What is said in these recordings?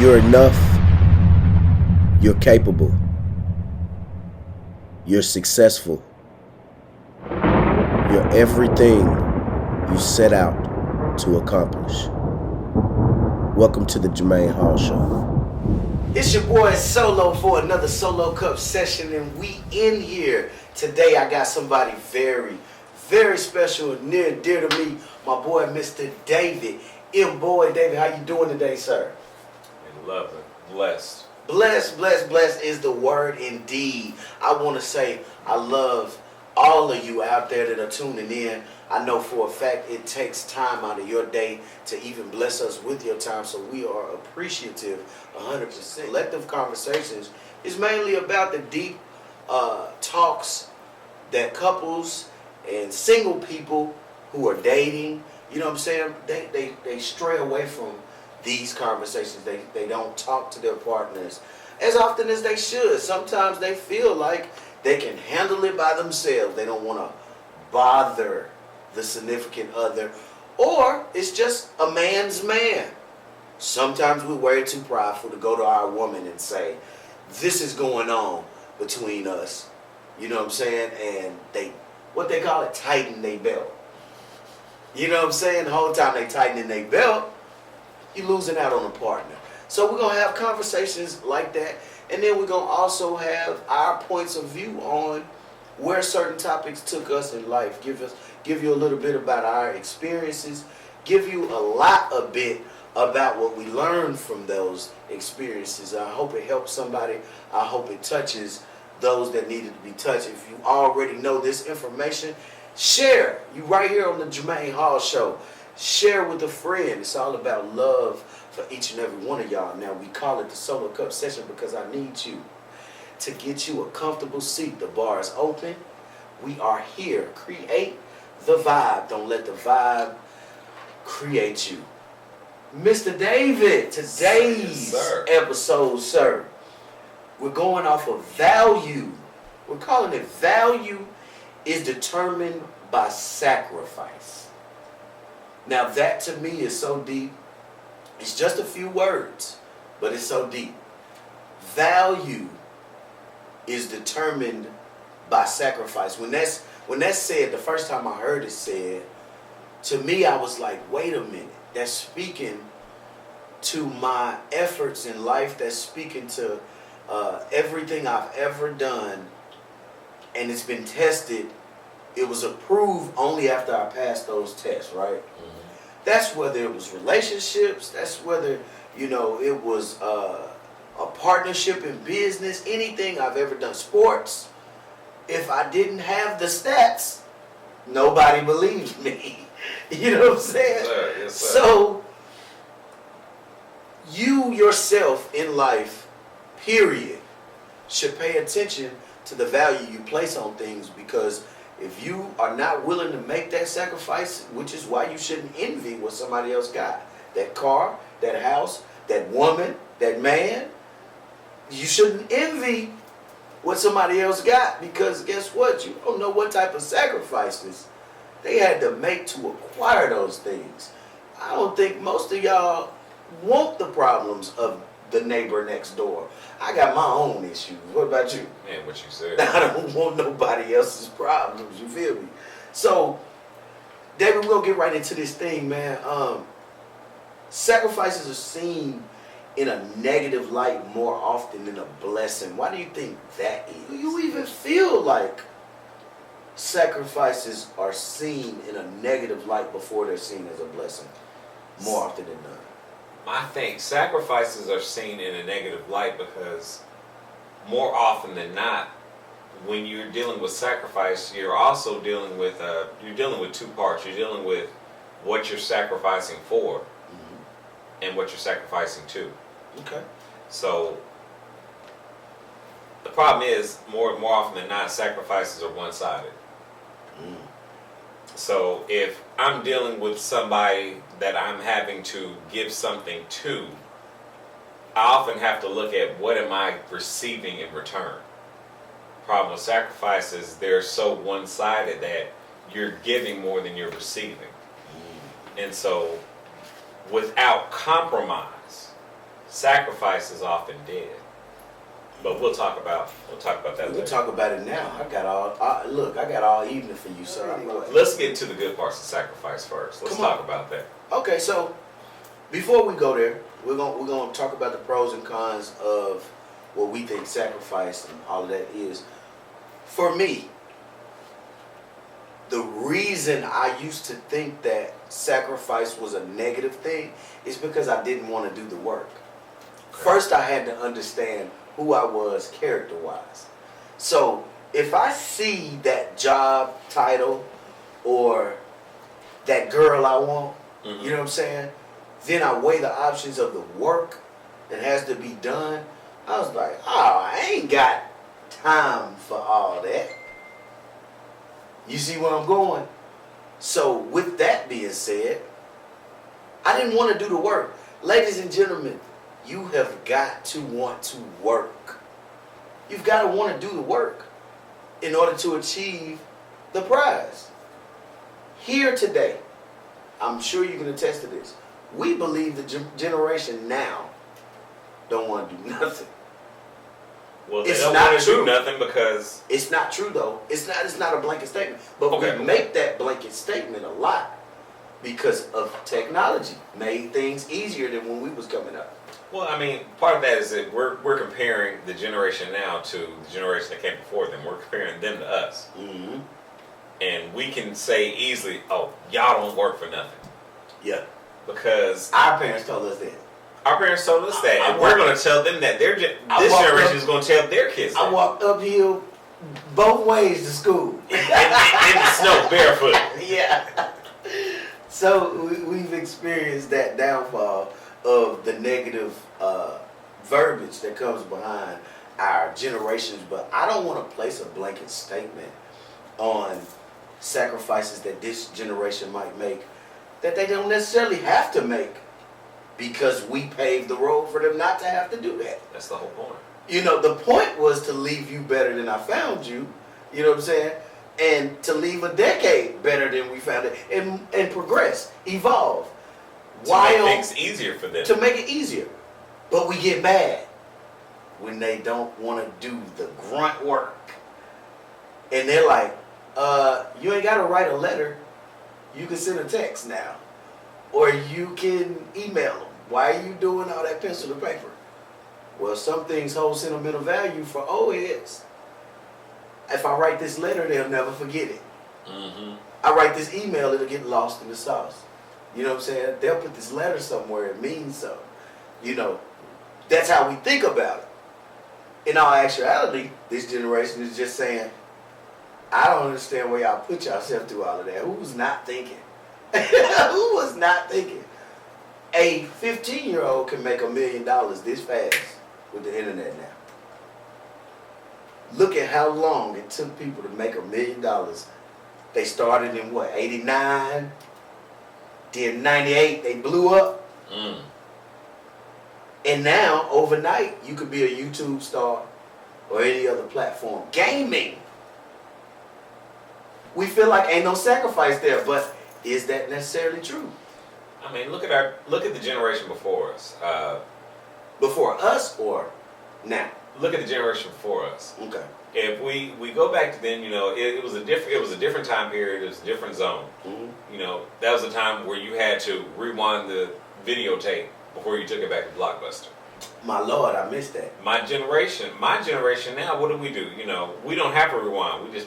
You're enough. You're capable. You're successful. You're everything you set out to accomplish. Welcome to the Jermaine Hall Show. It's your boy Solo for another Solo Cup session, and we in here. Today I got somebody very, very special and near and dear to me, my boy Mr. David. Boy, David, how you doing today, sir? In love and blessed. Blessed is the word indeed. I want to say I love all of you out there that are tuning in. I know for a fact it takes time out of your day to even bless us with your time, so we are appreciative 100%. Collective Conversations is mainly about the deep talks that couples and single people who are dating, you know what I'm saying, they stray away from these conversations. They don't talk to their partners as often as they should. Sometimes they feel like they can handle it by themselves. They don't want to bother the significant other, or it's just a man's man. Sometimes we're way too prideful to go to our woman and say, this is going on between us. You know what I'm saying? And what they call it, tighten their belt. You know what I'm saying? The whole time they tightening their belt, you're losing out on a partner. So we're going to have conversations like that. And then we're going to also have our points of view on where certain topics took us in life. Give you a little bit about our experiences. Give you a bit about what we learned from those experiences. I hope it helps somebody. I hope it touches those that needed to be touched. If you already know this information, share. You right here on the Jermaine Hall Show. Share with a friend. It's all about love for each and every one of y'all. Now, we call it the Solo Cup session because I need you to get you a comfortable seat. The bar is open. We are here. Create the vibe. Don't let the vibe create you. Mr. David, today's episode, sir, we're going off of value. We're calling it value is determined by sacrifice. Now that to me is so deep. It's just a few words, but it's so deep. Value is determined by sacrifice. When that's said, the first time I heard it said, to me I was like, wait a minute. That's speaking to my efforts in life. That's speaking to everything I've ever done, and it's been tested. It was approved only after I passed those tests, right? Mm-hmm. That's whether it was relationships. That's whether, it was a partnership in business, anything I've ever done, sports. If I didn't have the stats, nobody believed me. You know what I'm saying? Yes, sir. Yes, sir. So, you yourself in life, period, should pay attention to the value you place on things, because if you are not willing to make that sacrifice, which is why you shouldn't envy what somebody else got, that car, that house, that woman, that man, you shouldn't envy what somebody else got, because guess what? You don't know what type of sacrifices they had to make to acquire those things. I don't think most of y'all want the problems of the neighbor next door. I got my own issues. What about you? Man, what you said. I don't want nobody else's problems. You feel me? So, David, we're going to get right into this thing, man. Sacrifices are seen in a negative light more often than a blessing. Why do you think that is? Do you even feel like sacrifices are seen in a negative light before they're seen as a blessing more often than not? I think sacrifices are seen in a negative light because more often than not, when you're dealing with sacrifice, you're also dealing with two parts. You're dealing with what you're sacrificing for, mm-hmm. and what you're sacrificing to. Okay. So the problem is more often than not, sacrifices are one-sided. Mm. So if I'm dealing with somebody that I'm having to give something to, I often have to look at what am I receiving in return. Problem with sacrifices, they're so one-sided that you're giving more than you're receiving. And so without compromise, sacrifice is often dead. But we'll talk about that We'll later. talk about it now. I got all evening for you, sir. Let's get to the good parts of sacrifice first. Let's Come on. talk about that. Okay, so before we go there, we're gonna talk about the pros and cons of what we think sacrifice and all of that is. For me, the reason I used to think that sacrifice was a negative thing is because I didn't want to do the work. Okay. First, I had to understand who I was character-wise. So if I see that job title or that girl I want, you know what I'm saying? Then I weigh the options of the work that has to be done. I was like, oh, I ain't got time for all that. You see where I'm going? So with that being said, I didn't want to do the work. Ladies and gentlemen, you have got to want to work. You've got to want to do the work in order to achieve the prize. Here today, I'm sure you can attest to this. We believe the generation now don't want to do nothing. Well, they It's don't not want to do true. nothing because It's not true though. It's not a blanket statement. But Okay. we make that blanket statement a lot because of technology. Made things easier than when we was coming up. well, I mean, part of that is that we're comparing the generation now to the generation that came before them. We're comparing them to us, Mm-hmm. and we can say easily, "Oh, y'all don't work for nothing," Yeah. because Our parents told us that. our parents told us that, I and we're going to tell them that. This walked generation up- is going to tell their kids I that. walked uphill both ways to school. in the snow, barefoot. Yeah. So we've experienced that downfall of the negative verbiage that comes behind our generations. But I don't want to place a blanket statement on sacrifices that this generation might make that they don't necessarily have to make because we paved the road for them not to have to do that. That's the whole point. You know, the point was to leave you better than I found you. You know what I'm saying? And to leave a decade better than we found it, and progress, evolve. To make things easier for them. To make it easier. But we get mad when they don't want to do the grunt work. And they're like, you ain't got to write a letter. You can send a text now. Or you can email them. Why are you doing all that pencil to paper? Well, some things hold sentimental value for old heads. If I write this letter, they'll never forget it. Mm-hmm. I write this email, it'll get lost in the sauce. You know what I'm saying? They'll put this letter somewhere, it means something. You know, that's how we think about it. In all actuality, this generation is just saying, I don't understand where y'all put yourself through all of that. Who was not thinking? Who was not thinking? A 15-year-old can make $1 million this fast with the internet now. Look at how long it took people to make $1 million. They started in what, 89? Then 98, they blew up. Mm. And now, overnight, you could be a YouTube star or any other platform. Gaming. We feel like ain't no sacrifice there, but is that necessarily true? I mean, look at the generation before us. Before us or now? Look at the generation before us. Okay. If we go back to then, you know, it was a different time period. It was a different zone. Mm-hmm. You know, that was a time where you had to rewind the videotape before you took it back to Blockbuster. My Lord, I missed that. My generation now, what do? You know, we don't have to rewind. We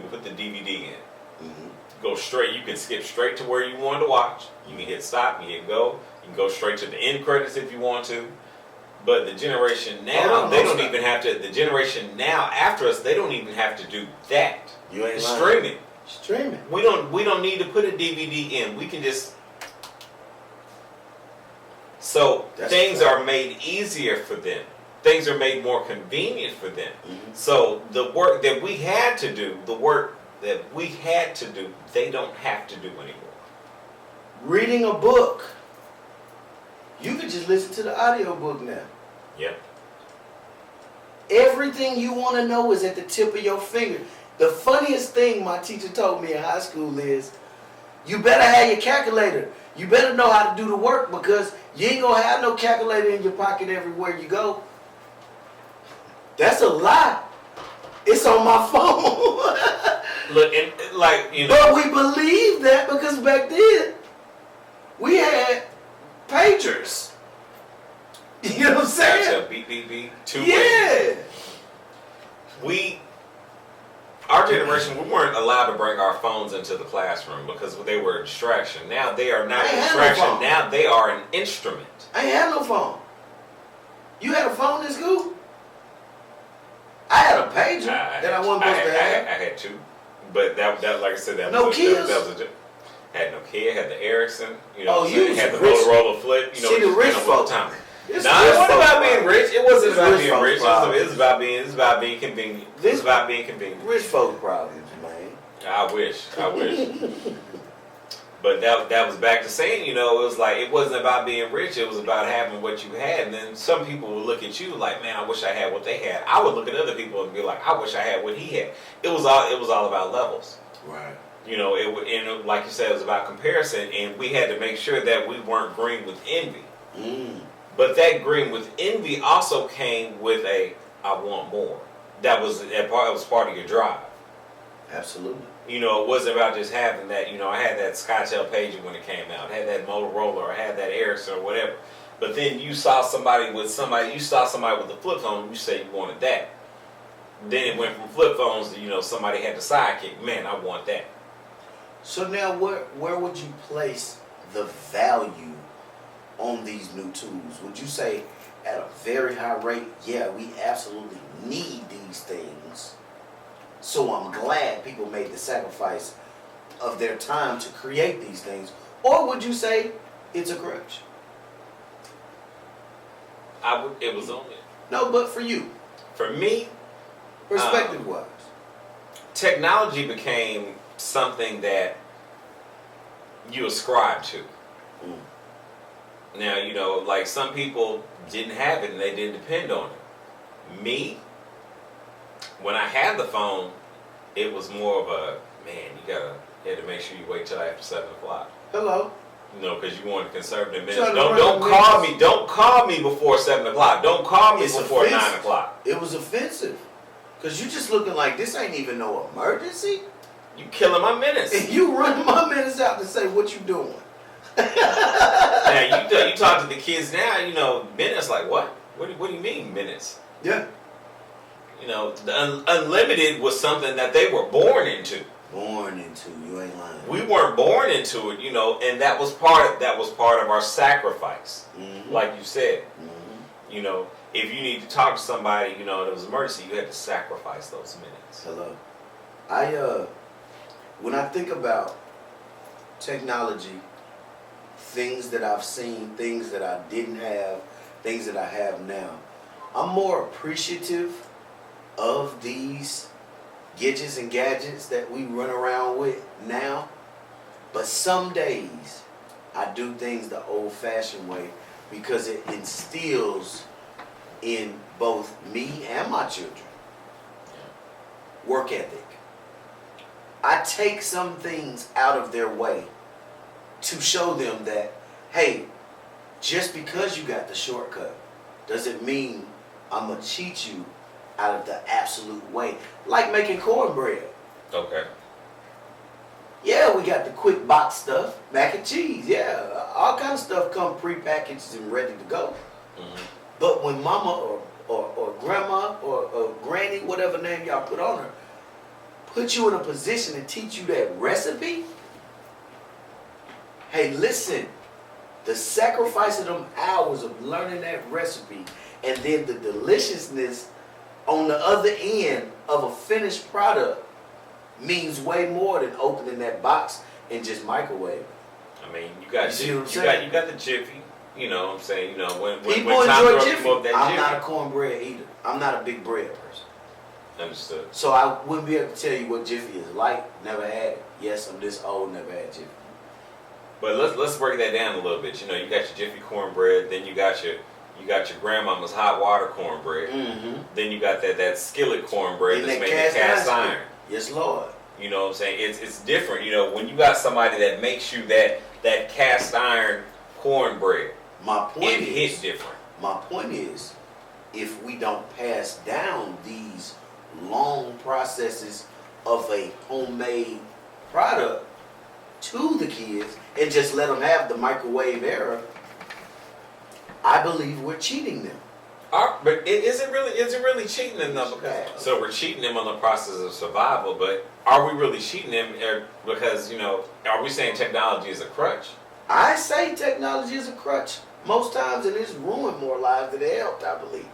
put the DVD in. Mm-hmm. Go straight. You can skip straight to where you wanted to watch. You can hit stop. You hit go. You can go straight to the end credits if you want to. But the generation now, they don't even have to. The generation now after us, they don't even have to do that. You ain't It's lying. streaming. Streaming. We don't need to put a DVD in. We can just. So That's things fair. are made easier for them. Things are made more convenient for them. Mm-hmm. So the work that we had to do, they don't have to do anymore. Reading a book. You can just listen to the audio book now. Yep. Everything you want to know is at the tip of your finger. The funniest thing my teacher told me in high school is, you better have your calculator. You better know how to do the work because You ain't gonna have no calculator in your pocket everywhere you go. That's a lie. It's on my phone. Look, and like, you know. But we believe that because back then we had pagers. You know what I'm saying? Beep, beep, beep. Yeah. Our generation, we weren't allowed to bring our phones into the classroom because they were a distraction. Now they are not a distraction. No, now they are an instrument. I ain't had no phone. You had a phone in school? I had a pager that I wasn't supposed to have. I had two, but that like I said, that no was kids. That was had Nokia, had the Ericsson. You know, oh, you had the rich. Motorola Flip. You know, see the rich folks. Nah, it wasn't about being rich. It wasn't about being rich. It was about being convenient. It was about being convenient. Rich folk problems, man. I wish. But that was back to saying, you know, it was like, it wasn't about being rich. It was about having what you had. And then some people would look at you like, man, I wish I had what they had. I would look at other people and be like, I wish I had what he had. It was all about levels. Right. You know, and like you said, it was about comparison, and we had to make sure that we weren't green with envy. But that green with envy also came with I want more. That was part of your drive. Absolutely. You know, it wasn't about just having that. You know, I had that Skytel pager when it came out. I had that Motorola, or I had that Ericsson or whatever. But then you saw somebody with a flip phone, you say you wanted that. Then it went from flip phones to, you know, somebody had the sidekick. Man, I want that. So now where would you place the value on these new tools? Would you say at a very high rate, yeah, we absolutely need these things, so I'm glad people made the sacrifice of their time to create these things? Or would you say it's a crutch? It was only. No, but for you. For me, perspective-wise. Technology became something that you ascribe to. Now, you know, like some people didn't have it and they didn't depend on it. Me, when I had the phone, it was more of a, man, you had to make sure you wait till after 7 o'clock. Hello. You know, because you wanted to conserve the minutes. Don't call me before 7 o'clock. Don't call me before 9 o'clock. It was offensive. Because you just looking like this ain't even no emergency. You killing my minutes. And you running my minutes out to say what you doing. Now, you talk to the kids now, you know, minutes like what? What do you mean minutes? Yeah. You know, the unlimited was something that they were born into. You ain't lying. We weren't born into it, you know, and that was part of our sacrifice. Like you said. You know, if you need to talk to somebody, you know, there was an emergency, you had to sacrifice those minutes. Hello. When I think about technology, things that I've seen, things that I didn't have, things that I have now, I'm more appreciative of these gadgets and gadgets that we run around with now. But some days I do things the old-fashioned way because it instills in both me and my children work ethic. I take some things out of their way to show them that, hey, just because you got the shortcut doesn't mean I'm going to cheat you out of the absolute way. Like making cornbread. Okay. Yeah, we got the quick box stuff, mac and cheese, yeah. All kind of stuff come prepackaged and ready to go. But when mama or grandma or granny, whatever name y'all put on her, put you in a position to teach you that recipe, hey, listen, the sacrifice of them hours of learning that recipe and then the deliciousness on the other end of a finished product means way more than opening that box and just microwave. I mean, you got the Jiffy. You know what I'm saying? You know, when people time enjoy to Jiffy. up that I'm Jiffy. not a cornbread eater. I'm not a big bread person. Understood. So I wouldn't be able to tell you what Jiffy is like. Never had it. Yes, I'm this old, never had Jiffy. But let's break that down a little bit. You know, you got your Jiffy cornbread, then you got your grandmama's hot water cornbread. Then you got that skillet cornbread that's made of cast iron. Yes, Lord. You know what I'm saying? It's different. You know, when you got somebody that makes you that cast iron cornbread, My point it is, hit different. my point is, if we don't pass down these long processes of a homemade product to the kids and just let them have the microwave era, I believe we're cheating them. But is it really cheating them though? So we're cheating them on the process of survival, but are we really cheating them because, are we saying technology is a crutch? I say technology is a crutch most times, and it's ruined more lives than it helped, I believe.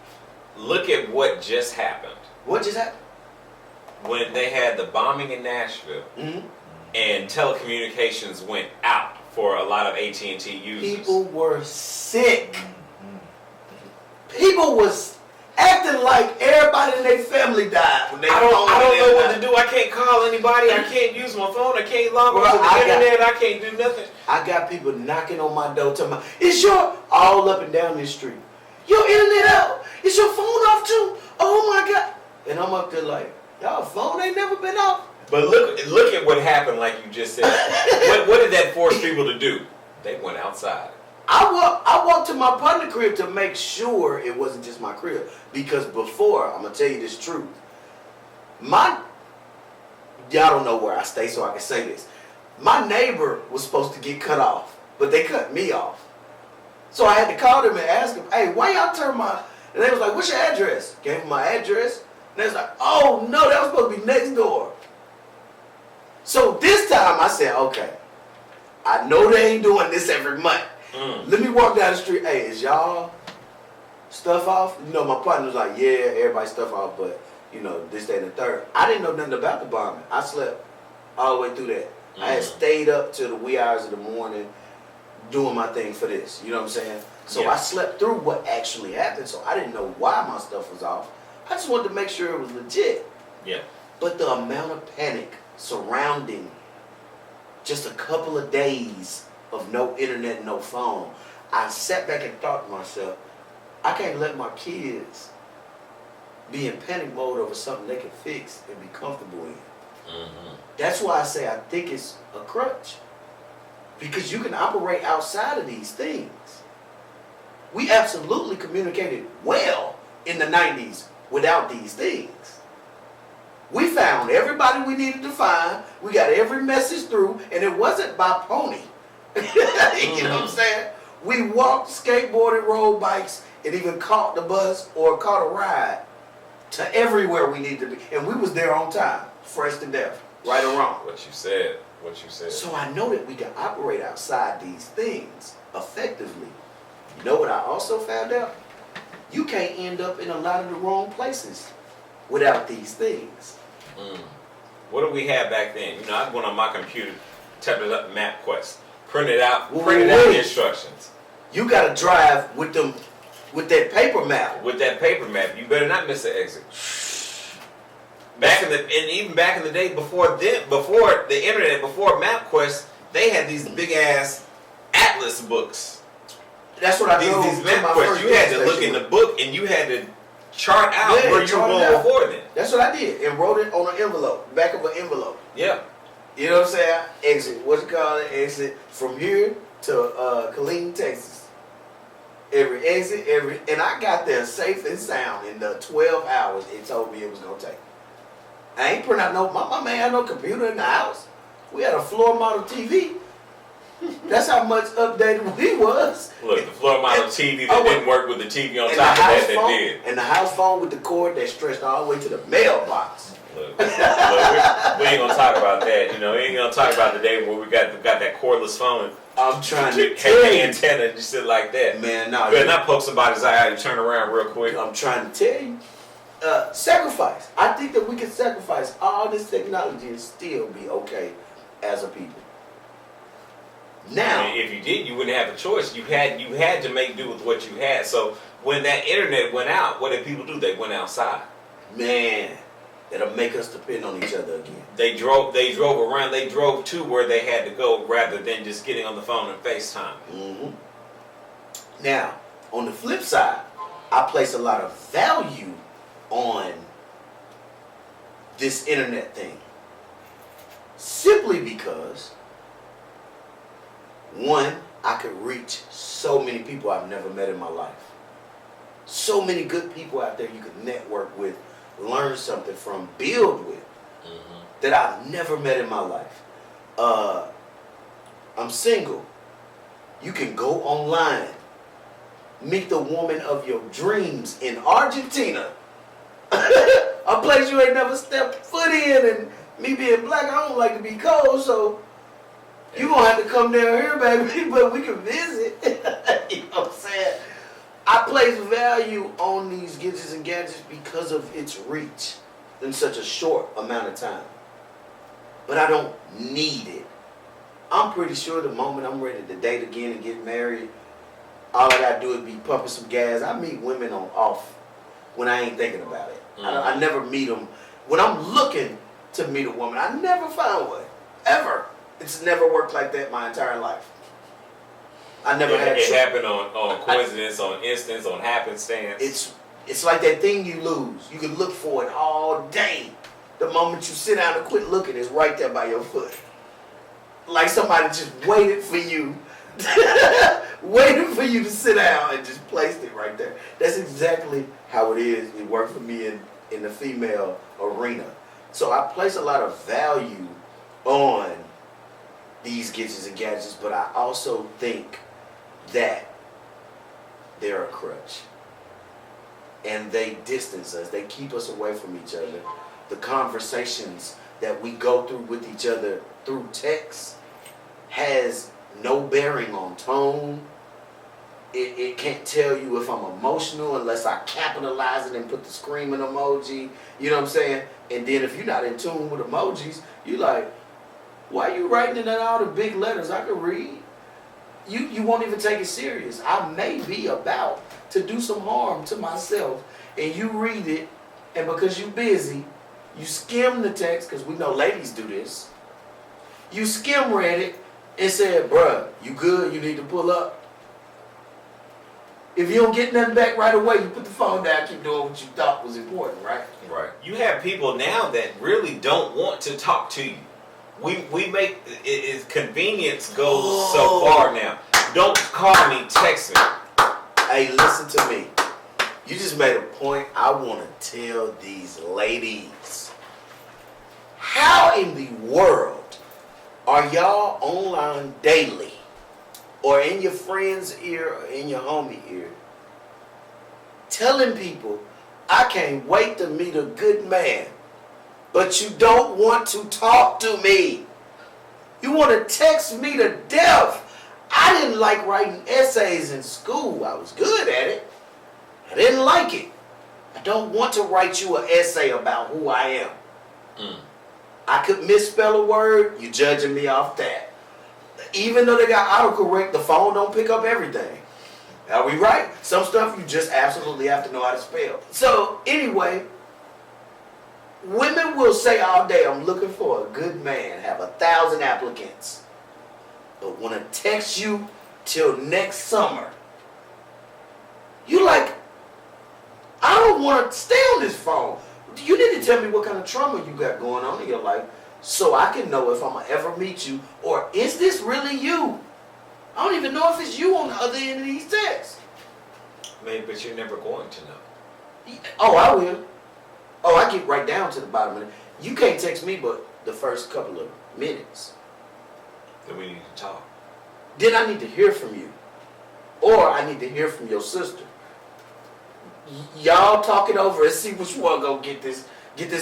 Look at what just happened. What just happened? When they had the bombing in Nashville, and telecommunications went out for a lot of AT&T users. People were sick. People was acting like everybody in their family died. When I don't know what to do. I can't call anybody. I can't use my phone. I can't log on to the internet. I can't do nothing. I got people knocking on my door telling me, "Is your all up and down this street? Your internet out? Is your phone off too? Oh my God!" And I'm up there like, "Y'all phone ain't never been off." But look at what happened, like you just said. what did that force people to do? They went outside. I walked to my partner crib to make sure it wasn't just my crib. Because before, I'm going to tell you this truth. Y'all don't know where I stay, so I can say this. My neighbor was supposed to get cut off, but they cut me off. So I had to call them and ask them, "Hey, why y'all turn my..." And they was like, "What's your address?" Gave them my address. And they was like, "Oh, no, that was supposed to be next door." So this time I said, okay, I know they ain't doing this every month. Let me walk down the street. "Hey, is y'all stuff off?" My partner was like, "Yeah, everybody's stuff off, but, this, that, and the third." I didn't know nothing about the bombing. I slept all the way through that. I had stayed up till the wee hours of the morning doing my thing for this. You know what I'm saying? So I slept through what actually happened, so I didn't know why my stuff was off. I just wanted to make sure it was legit. Yeah. But the amount of panic surrounding just a couple of days of no internet, no phone, I sat back and thought to myself, I can't let my kids be in panic mode over something they can fix and be comfortable in. That's why I say I think it's a crutch. Because you can operate outside of these things. We absolutely communicated well in the 90s without these things. We found everybody we needed to find. We got every message through, and it wasn't by pony. You know what I'm saying? We walked, skateboarded, rode bikes, and even caught the bus or caught a ride to everywhere we needed to be. And we was there on time, fresh to death, right or wrong. What you said. So I know that we can operate outside these things effectively. You know what I also found out? You can't end up in a lot of the wrong places without these things. What did we have back then? I went on my computer, typed it up, MapQuest, printed out the instructions. You gotta drive with that paper map. With that paper map, you better not miss an exit. Even back in the day, before the internet, before MapQuest, they had these big ass atlas books. That's what I These MapQuest. You had to look in the book and you had to chart out where you were going before then. That's what I did, and wrote it on an envelope, back of an envelope. Yeah. You know what I'm saying? Exit. What's it called? Exit from here to Killeen, Texas. Every exit, and I got there safe and sound in the 12 hours it told me it was gonna take. I ain't print out my man had no computer in the house. We had a floor model TV. That's how much updated we was. Look, the floor model TV that didn't work with the TV on top of that did. And the house phone with the cord that stretched all the way to the mailbox. Look, we ain't gonna talk about that. We ain't gonna talk about the day where we got that cordless phone. I'm trying to tell you. The antenna and just sit like that. Man, no. You better not poke somebody's eye out and turn around real quick. I'm trying to tell you. Sacrifice. I think that we can sacrifice all this technology and still be okay as a people. Now, if you did, you wouldn't have a choice. You had to make do with what you had. So when that internet went out, what did people do? They went outside. Man, that'll make us depend on each other again. They drove around. They drove to where they had to go rather than just getting on the phone and FaceTime. Now, on the flip side, I place a lot of value on this internet thing. Simply because, one, I could reach so many people I've never met in my life. So many good people out there you could network with, learn something from, build with, that I've never met in my life. I'm single. You can go online, meet the woman of your dreams in Argentina. A place you ain't never stepped foot in, and me being black, I don't like to be cold, so you gonna have to come down here, baby, but we can visit. You know what I'm saying? I place value on these gadgets and gadgets because of its reach in such a short amount of time. But I don't need it. I'm pretty sure the moment I'm ready to date again and get married, all I gotta do is be pumping some gas. I meet women on off when I ain't thinking about it. I never meet them. When I'm looking to meet a woman, I never found one. Ever. It's never worked like that my entire life. I never had it happened on coincidence, on instance, on happenstance. It's like that thing you lose. You can look for it all day. The moment you sit down and quit looking, it's right there by your foot. Like somebody just waited for you. Waiting for you to sit down and just placed it right there. That's exactly how it is. It worked for me in the female arena. So I place a lot of value on these gadgets and gadgets, but I also think that they're a crutch. And they distance us. They keep us away from each other. The conversations that we go through with each other through text has no bearing on tone. It can't tell you if I'm emotional unless I capitalize it and put the screaming emoji. You know what I'm saying? And then if you're not in tune with emojis, you like, why are you writing in all the big letters I can read? You won't even take it serious. I may be about to do some harm to myself, and you read it, and because you're busy, you skim the text, because we know ladies do this. You skim read it and said, bruh, you good? You need to pull up. If you don't get nothing back right away, you put the phone down, keep doing what you thought was important, right? Right. You have people now that really don't want to talk to you. We make convenience goes so far now. Don't call me, text me. Hey, listen to me. You just made a point I want to tell these ladies. How in the world are y'all online daily, or in your friend's ear, or in your homie ear, telling people, I can't wait to meet a good man, but you don't want to talk to me? You want to text me to death. I didn't like writing essays in school. I was good at it. I didn't like it. I don't want to write you an essay about who I am. I could misspell a word. You judging me off that. Even though they got autocorrect, the phone don't pick up everything. Are we right? Some stuff you just absolutely have to know how to spell. So anyway, women will say all day, I'm looking for a good man, have 1,000 applicants, but want to text you till next summer. You like, I don't want to stay on this phone. You need to tell me what kind of trauma you got going on in your life so I can know if I'm going to ever meet you, or is this really you? I don't even know if it's you on the other end of these texts. Maybe, but you're never going to know. Oh, I will. Oh, I get right down to the bottom of it. You can't text me but the first couple of minutes. Then we need to talk. Then I need to hear from you. Or I need to hear from your sister. Y'all talk it over and see which one gonna get this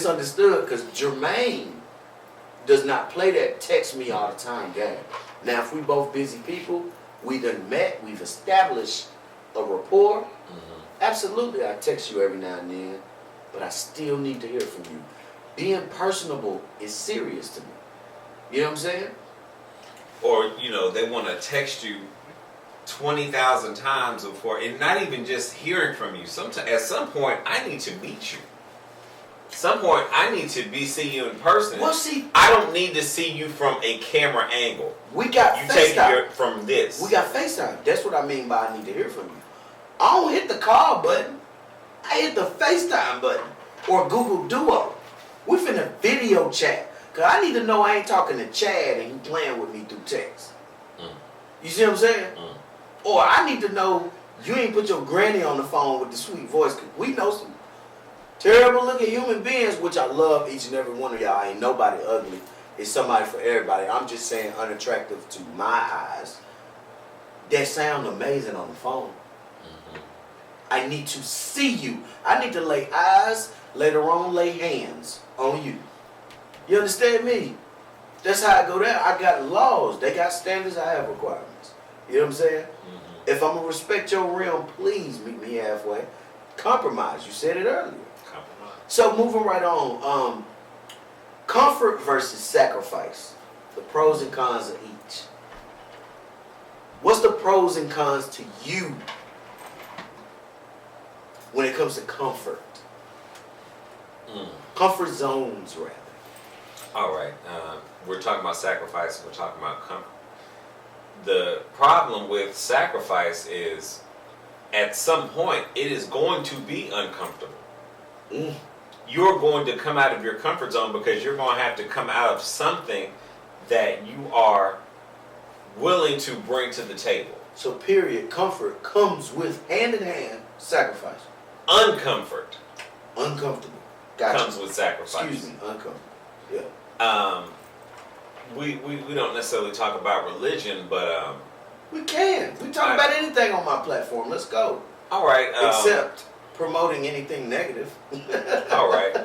understood, because Jermaine does not play that text me all the time game. Now, if we both busy people, we done met, we've established a rapport, absolutely I text you every now and then, but I still need to hear from you. Being personable is serious to me. You know what I'm saying? Or, they want to text you 20,000 times before, and not even just hearing from you. At some point, I need to meet you. At some point, I need to see you in person. Well, see, I don't need to see you from a camera angle. We got you FaceTime. take from this. We got FaceTime. That's what I mean by I need to hear from you. I don't hit the call button. I hit the FaceTime button or Google Duo. We finna video chat. Because I need to know I ain't talking to Chad and he playing with me through text. You see what I'm saying? Or I need to know you ain't put your granny on the phone with the sweet voice. 'Cause we know some terrible looking human beings, which I love each and every one of y'all. Ain't nobody ugly. It's somebody for everybody. I'm just saying unattractive to my eyes. That sound amazing on the phone. I need to see you. I need to lay eyes, later on lay hands on you. You understand me? That's how I go there. I got laws. They got standards. I have requirements. You know what I'm saying? If I'm going to respect your realm, please meet me halfway. Compromise. You said it earlier. Compromise. So moving right on. Comfort versus sacrifice. The pros and cons of each. What's the pros and cons to you when it comes to comfort? Comfort zones, rather. All right. We're talking about sacrifice. We're talking about comfort. The problem with sacrifice is at some point it is going to be uncomfortable. You're going to come out of your comfort zone because you're going to have to come out of something that you are willing to bring to the table. So period, comfort comes with hand in hand sacrifice. Uncomfort Uncomfortable. Gotcha. comes with sacrifice. Excuse me, uncomfortable. Yeah. We don't necessarily talk about religion, but We can. We talk about anything on my platform. Let's go. all right. Except promoting anything negative. All right.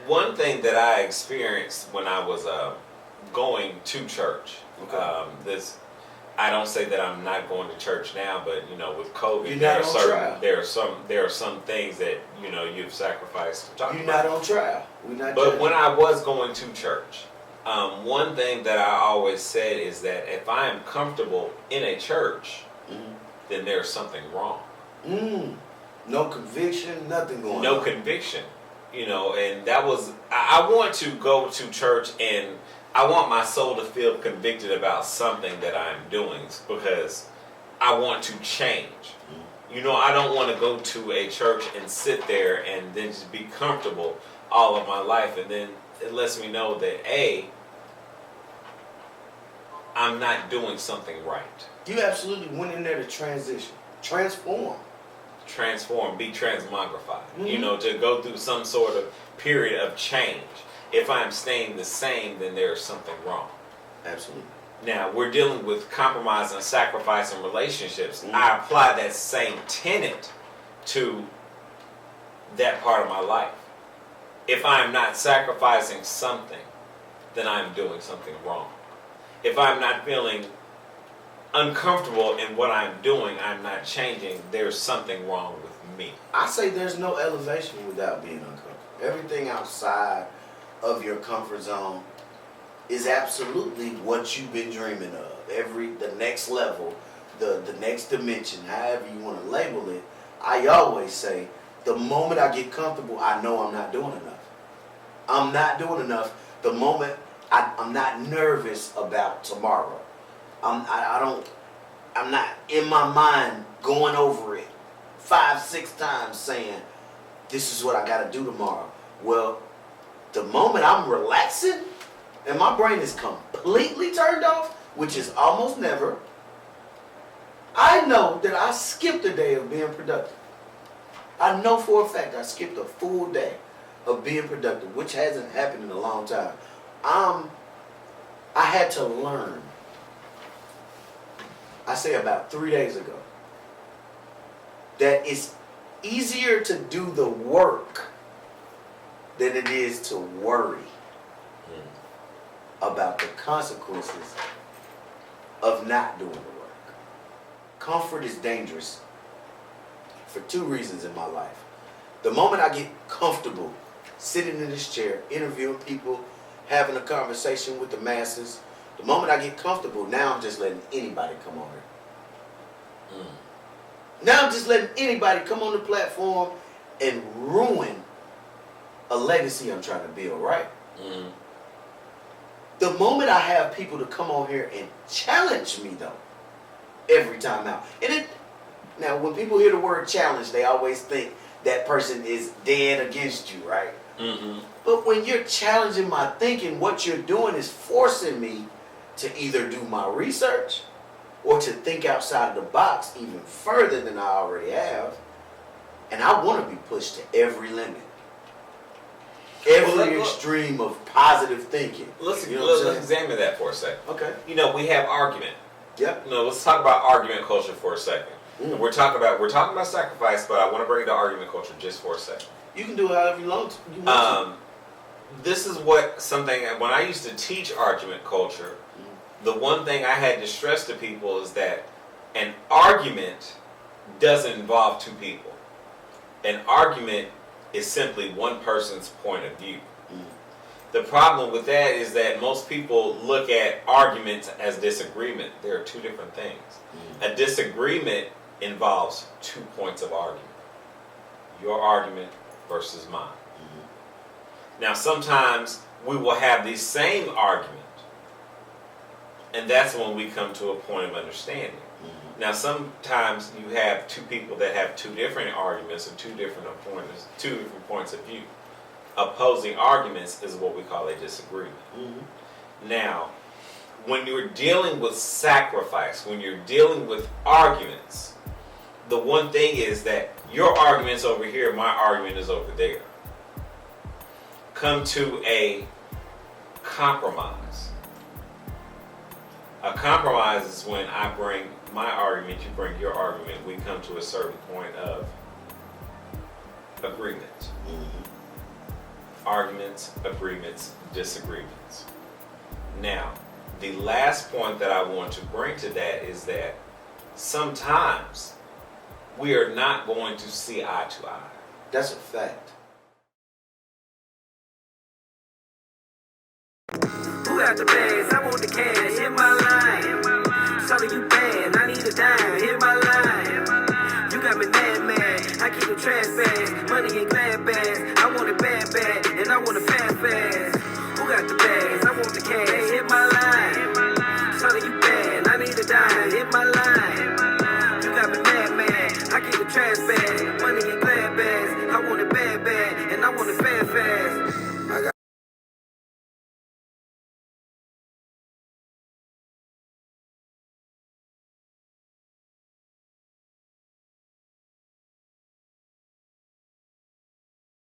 One thing that I experienced when I was going to church. Okay. I don't say that I'm not going to church now, but you know, with COVID, You're there not are on trial. there are some things that you know you've sacrificed. You're not on trial. We're not. But judging. when I was going to church, one thing that I always said is that if I am comfortable in a church, then there's something wrong. No conviction, nothing going on. No conviction, you know, and that was, I want to go to church and I want my soul to feel convicted about something that I'm doing because I want to change. You know, I don't want to go to a church and sit there and then just be comfortable all of my life, and then it lets me know that A, I'm not doing something right. You absolutely went in there to transition, transform, Be transmogrified. You know, to go through some sort of period of change. If I'm staying the same, then there's something wrong. Absolutely. Now, we're dealing with compromise and sacrifice in relationships. I apply that same tenet to that part of my life. If I'm not sacrificing something, then I'm doing something wrong. If I'm not feeling uncomfortable in what I'm doing, I'm not changing, there's something wrong with me. I say there's no elevation without being uncomfortable. Everything outside of your comfort zone is absolutely what you've been dreaming of. The next level, the next dimension, however you want to label it. I always say, the moment I get comfortable, I know I'm not doing enough. I'm not doing enough the moment I'm not nervous about tomorrow. I'm not in my mind going over it 5-6 times saying, this is what I got to do tomorrow. Well, the moment I'm relaxing and my brain is completely turned off, which is almost never, I know that I skipped a day of being productive. I know for a fact I skipped a full day of being productive, which hasn't happened in a long time. I had to learn, I say about 3 days ago, that it's easier to do the work than it is to worry about the consequences of not doing the work. Comfort is dangerous for 2 reasons in my life. The moment I get comfortable sitting in this chair, interviewing people, having a conversation with the masses, the moment I get comfortable, now I'm just letting anybody come on here. Now I'm just letting anybody come on the platform and ruin a legacy I'm trying to build, right? The moment I have people to come on here and challenge me, though, every time out. Now, when people hear the word challenge, they always think that person is dead against you, right? But when you're challenging my thinking, what you're doing is forcing me to either do my research or to think outside of the box even further than I already have. And I want to be pushed to every limit. Every extreme of positive thinking. Let's You know what I'm saying? examine that for a second. Okay. You know, we have argument. Yep. You know, let's talk about argument culture for a second. We're talking about sacrifice, but I want to bring it to argument culture just for a second. You can do it however you want to. This is what something, when I used to teach argument culture, the one thing I had to stress to people is that an argument doesn't involve two people. An argument is simply one person's point of view. The problem with that is that most people look at arguments as disagreement. There are two different things. A disagreement involves 2 points of argument. Your argument versus mine. Now sometimes we will have the same argument, and that's when we come to a point of understanding. Now sometimes you have two people that have two different arguments and two different points of view. Opposing arguments is what we call a disagreement. Now, when you're dealing with sacrifice, when you're dealing with arguments, the one thing is that your argument's over here, my argument is over there. Come to a compromise. A compromise is when I bring my argument, you bring your argument, we come to a certain point of agreement. Arguments, agreements, disagreements. Now, the last point that I want to bring to that is that sometimes we are not going to see eye to eye. That's a fact. Who got the bags? I want the cash. Hit my line. Shawty, you bad. I need a dime. Hit my line. You got me mad. I keep the trash bags. Money in glad bags. I want it bad, and I want it fast. Who got the bags? I want the cash. Hit my line. Shawty, you bad. I need a dime. Hit my line. You got me mad. I keep the trash bags. Money in glad bags. I want it bad, and I want it fast.